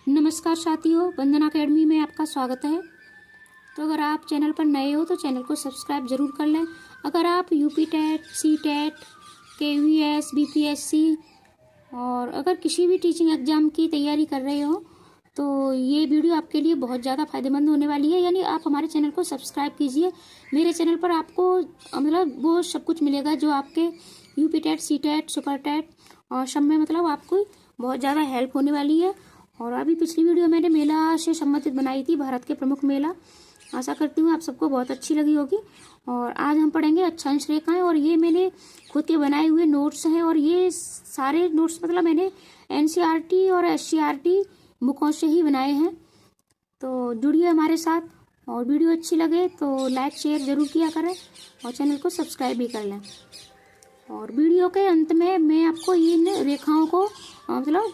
नमस्कार साथियों, वंदना अकेडमी में आपका स्वागत है। तो अगर आप चैनल पर नए हो तो चैनल को सब्सक्राइब जरूर कर लें। अगर आप UP TET, C TET, KVS, BPSC और अगर किसी भी टीचिंग एग्जाम की तैयारी कर रहे हो तो ये वीडियो आपके लिए बहुत ज़्यादा फायदेमंद होने वाली है। यानी आप हमारे चैनल को सब्सक्राइब कीजिए। मेरे चैनल पर आपको मतलब वो सब कुछ मिलेगा जो आपके UP TET, C TET, super TET और सब में मतलब आपको बहुत ज़्यादा हेल्प होने वाली है। और अभी पिछली वीडियो मैंने मेला से संबंधित बनाई थी, भारत के प्रमुख मेला। आशा करती हूँ आप सबको बहुत अच्छी लगी होगी। और आज हम पढ़ेंगे अक्षांश रेखाएं। और ये मैंने खुद के बनाए हुए नोट्स हैं और ये सारे नोट्स मतलब मैंने एनसीईआरटी और एससीईआरटी बुकों से ही बनाए हैं। तो जुड़िए हमारे साथ और वीडियो अच्छी लगे तो लाइक शेयर जरूर किया करें और चैनल को सब्सक्राइब भी कर लें। और वीडियो के अंत में मैं आपको इन रेखाओं को मतलब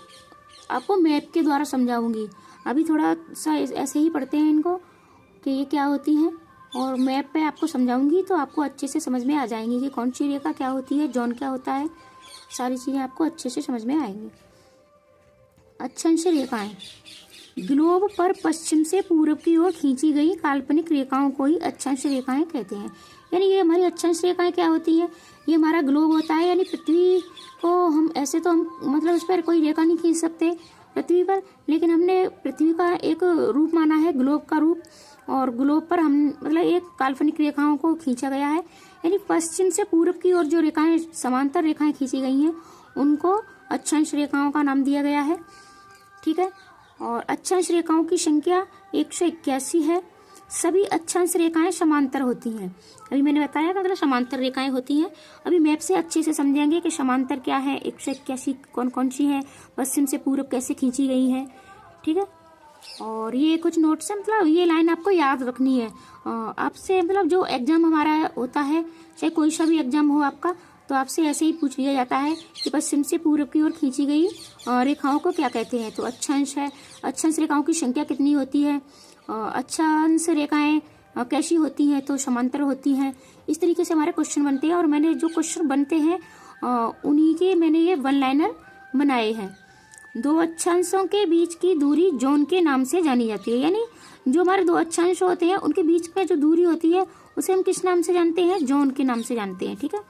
आपको मैप के द्वारा समझाऊंगी। अभी थोड़ा सा ऐसे ही पढ़ते हैं इनको कि ये क्या होती हैं और मैप पे आपको समझाऊंगी तो आपको अच्छे से समझ में आ जाएंगी कि कौन सी रेखा क्या होती है, जोन क्या होता है, सारी चीज़ें आपको अच्छे से समझ में आएंगी। अक्षांश रेखाएं ग्लोब पर पश्चिम से पूर्व की ओर खींची गई काल्पनिक रेखाओं को ही अक्षांश रेखाएं कहते हैं। यानी ये हमारी अक्षांश रेखाएं क्या होती हैं, ये हमारा ग्लोब होता है। यानी पृथ्वी को हम ऐसे तो हम मतलब उस पर कोई रेखा नहीं खींच सकते पृथ्वी पर, लेकिन हमने पृथ्वी का एक रूप माना है, ग्लोब का रूप। और ग्लोब पर हम मतलब एक काल्पनिक रेखाओं को खींचा गया है। यानी पश्चिम से पूर्व की ओर जो रेखाएं समांतर रेखाएं खींची गई हैं उनको अक्षांश रेखाओं का नाम दिया गया है। ठीक है। और अक्षांश रेखाओं की संख्या 181 है। सभी अक्षांश रेखाएं समांतर होती हैं। अभी मैंने बताया मतलब समांतर रेखाएं होती हैं। अभी मैप से अच्छे से समझेंगे कि समांतर क्या है, 181 कौन कौन सी है, पश्चिम से पूर्व कैसे खींची गई है। ठीक है। और ये कुछ नोट्स है, मतलब ये लाइन आपको याद रखनी है। आपसे मतलब जो एग्जाम हमारा होता है, चाहे कोई सा भी एग्जाम हो आपका, तो आपसे ऐसे ही पूछ लिया जाता है कि पश्चिम से पूर्व की ओर खींची गई रेखाओं को क्या कहते हैं। तो अक्षांश है। अक्षांश रेखाओं की संख्या कितनी होती है, अक्षांश रेखाएं कैसी होती हैं, तो समांतर होती हैं। इस तरीके से हमारे क्वेश्चन बनते हैं। और मैंने जो क्वेश्चन बनते हैं उन्हीं के मैंने ये वन लाइनर बनाए हैं। दो अक्षांशों के बीच की दूरी जोन के नाम से जानी जाती है। यानी जो हमारे दो अक्षांश होते हैं उनके बीच में जो दूरी होती है उसे हम किस नाम से जानते हैं, जोन के नाम से जानते हैं। ठीक है।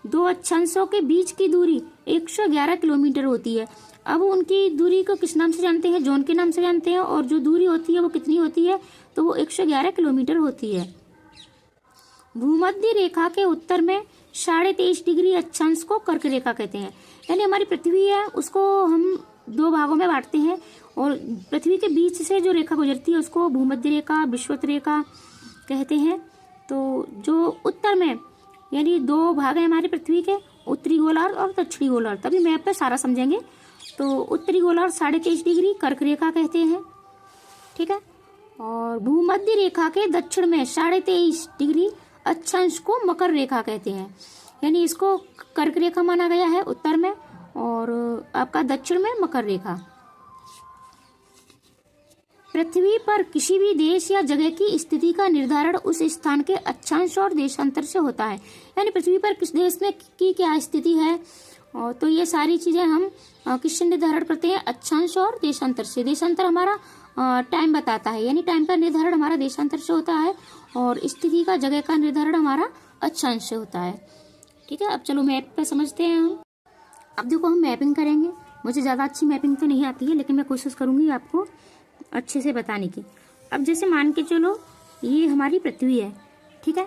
दो अक्षांशों के बीच की दूरी 111 किलोमीटर होती है। अब उनकी दूरी को किस नाम से जानते हैं, जोन के नाम से जानते हैं। और जो दूरी होती है वो कितनी होती है, तो वो 111 किलोमीटर होती है। भूमध्य रेखा के उत्तर में 23.5 डिग्री अक्षांश को कर्क रेखा कहते हैं। यानी हमारी पृथ्वी है उसको हम दो भागों में बांटते हैं और पृथ्वी के बीच से जो रेखा गुजरती है उसको भूमध्य रेखा, विषुवत रेखा कहते हैं। तो जो उत्तर में यानी दो भाग है हमारी पृथ्वी के, उत्तरी गोलार्ध और दक्षिणी गोलार्ध। तभी मैप पे सारा समझेंगे। तो उत्तरी गोलार्ध 23.5 डिग्री कर्क रेखा कहते हैं। ठीक है। और भूमध्य रेखा के दक्षिण में 23.5 डिग्री अक्षांश को मकर रेखा कहते हैं। यानी इसको कर्क रेखा माना गया है उत्तर में और आपका दक्षिण में मकर रेखा। पृथ्वी पर किसी भी देश या जगह की स्थिति का निर्धारण उस स्थान के अक्षांश और देशांतर से होता है। यानी पृथ्वी पर किस देश में की क्या स्थिति है, और तो ये सारी चीजें हम किससे निर्धारण करते हैं, अक्षांश और देशांतर से। देशांतर हमारा टाइम बताता है, यानी टाइम का निर्धारण हमारा देशांतर से होता है और स्थिति का, जगह का निर्धारण हमारा अक्षांश से होता है। ठीक है। अब चलो मैप पे समझते हैं हम। अब देखो हम मैपिंग करेंगे। मुझे ज्यादा अच्छी मैपिंग तो नहीं आती है लेकिन मैं कोशिश करूंगी आपको अच्छे से बताने की। अब जैसे मान के चलो ये हमारी पृथ्वी है। ठीक है।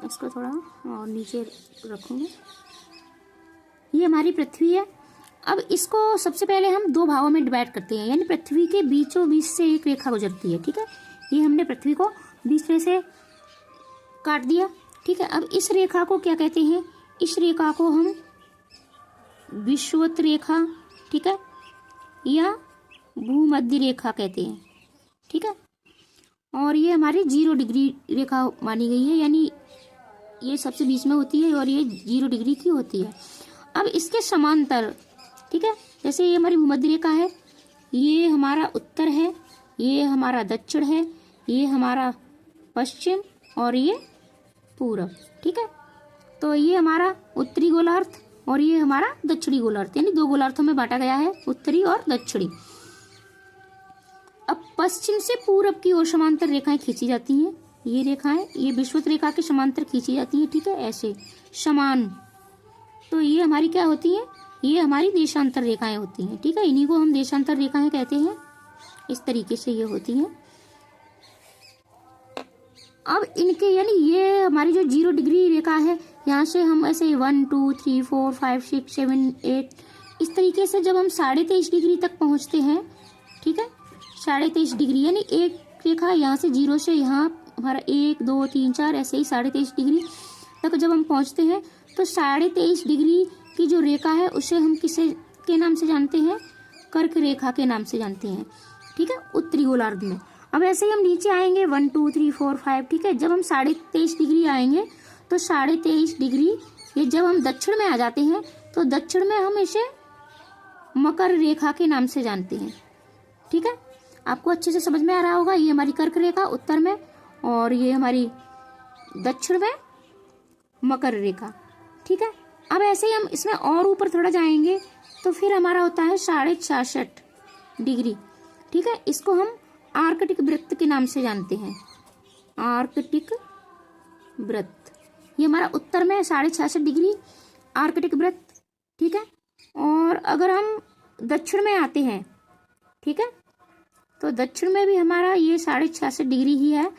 इसको थोड़ा और नीचे रखूंगी। ये हमारी पृथ्वी है। अब इसको सबसे पहले हम दो भागों में डिवाइड करते हैं। यानी पृथ्वी के बीचों बीच से एक रेखा गुजरती है। ठीक है। ये हमने पृथ्वी को बीच में से काट दिया। ठीक है। अब इस रेखा को क्या कहते हैं, इस रेखा को हम विषुवत रेखा, ठीक है, या भूमध्य रेखा कहते हैं। ठीक है। और ये हमारी 0 डिग्री रेखा मानी गई है। यानी ये सबसे बीच में होती है और ये 0 डिग्री की होती है। अब इसके समांतर, ठीक है, जैसे ये हमारी भूमध्य रेखा है, ये हमारा उत्तर है, ये हमारा दक्षिण है, ये हमारा पश्चिम और ये पूरब। ठीक है। तो ये हमारा उत्तरी गोलार्ध और ये हमारा दक्षिणी गोलार्ध, यानी दो गोलार्धों में बांटा गया है, उत्तरी और दक्षिणी। अब पश्चिम से पूरब की ओर समांतर रेखाएं खींची जाती हैं। ये रेखाएं, ये विषुवत रेखा के समांतर खींची जाती हैं, ठीक है, ऐसे समान। तो ये हमारी क्या होती हैं? ये हमारी देशांतर रेखाएं होती हैं, ठीक है। इन्हीं को हम देशांतर रेखाएं कहते हैं। इस तरीके से ये होती हैं। अब इनके यानी ये हमारी जो 0 डिग्री रेखा है, यहाँ से हम ऐसे 1 2 3 4 5 6 7 8 इस तरीके से जब हम 23.5 डिग्री तक पहुंचते हैं, ठीक है, 23.5 डिग्री यानी एक रेखा यहाँ से 0 से यहाँ हमारा 1 2 3 4 ऐसे ही 23.5 डिग्री तक जब हम पहुंचते हैं तो 23.5 डिग्री की जो रेखा है उसे हम किसे के नाम से जानते हैं? कर्क रेखा के नाम से जानते हैं, ठीक है, उत्तरी गोलार्ध में। अब ऐसे ही हम नीचे आएंगे 1 2 3 4 5, ठीक है। जब हम 23.5 डिग्री आएंगे तो 23.5 डिग्री ये जब हम दक्षिण में आ जाते हैं तो दक्षिण में हम इसे मकर रेखा के नाम से जानते हैं, ठीक है। आपको अच्छे से समझ में आ रहा होगा। ये हमारी कर्क रेखा उत्तर में और ये हमारी दक्षिण में मकर रेखा, ठीक है। अब ऐसे ही हम इसमें और ऊपर थोड़ा जाएंगे तो फिर हमारा होता है 66.5 डिग्री, ठीक है। इसको हम आर्कटिक वृत्त के नाम से जानते हैं, आर्कटिक वृत्त। ये हमारा उत्तर में 66.5 डिग्री आर्कटिक वृत्त, ठीक है। और अगर हम दक्षिण में आते हैं, ठीक है, तो दक्षिण में भी हमारा ये 66.5 डिग्री ही है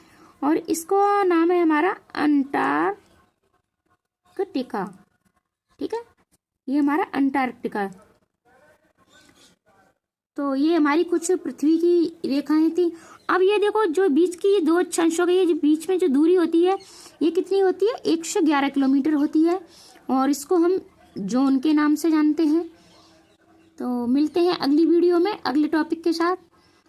और इसको नाम है हमारा अंटार्कटिका, ठीक है। ये हमारा अंटार्कटिका। तो ये हमारी कुछ पृथ्वी की रेखाएं थी। अब ये देखो जो बीच की ये 2 अक्षांशों के ये बीच में जो दूरी होती है ये कितनी होती है? 111 किलोमीटर होती है और इसको हम जोन के नाम से जानते हैं। तो मिलते हैं अगली वीडियो में अगले टॉपिक के साथ।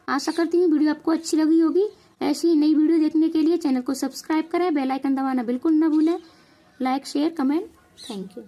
आशा करती हूँ वीडियो आपको अच्छी लगी होगी। ऐसी ही नई वीडियो देखने के लिए चैनल को सब्सक्राइब करें, बेल आइकन दबाना बिल्कुल ना भूलें, like share comment. Thank you.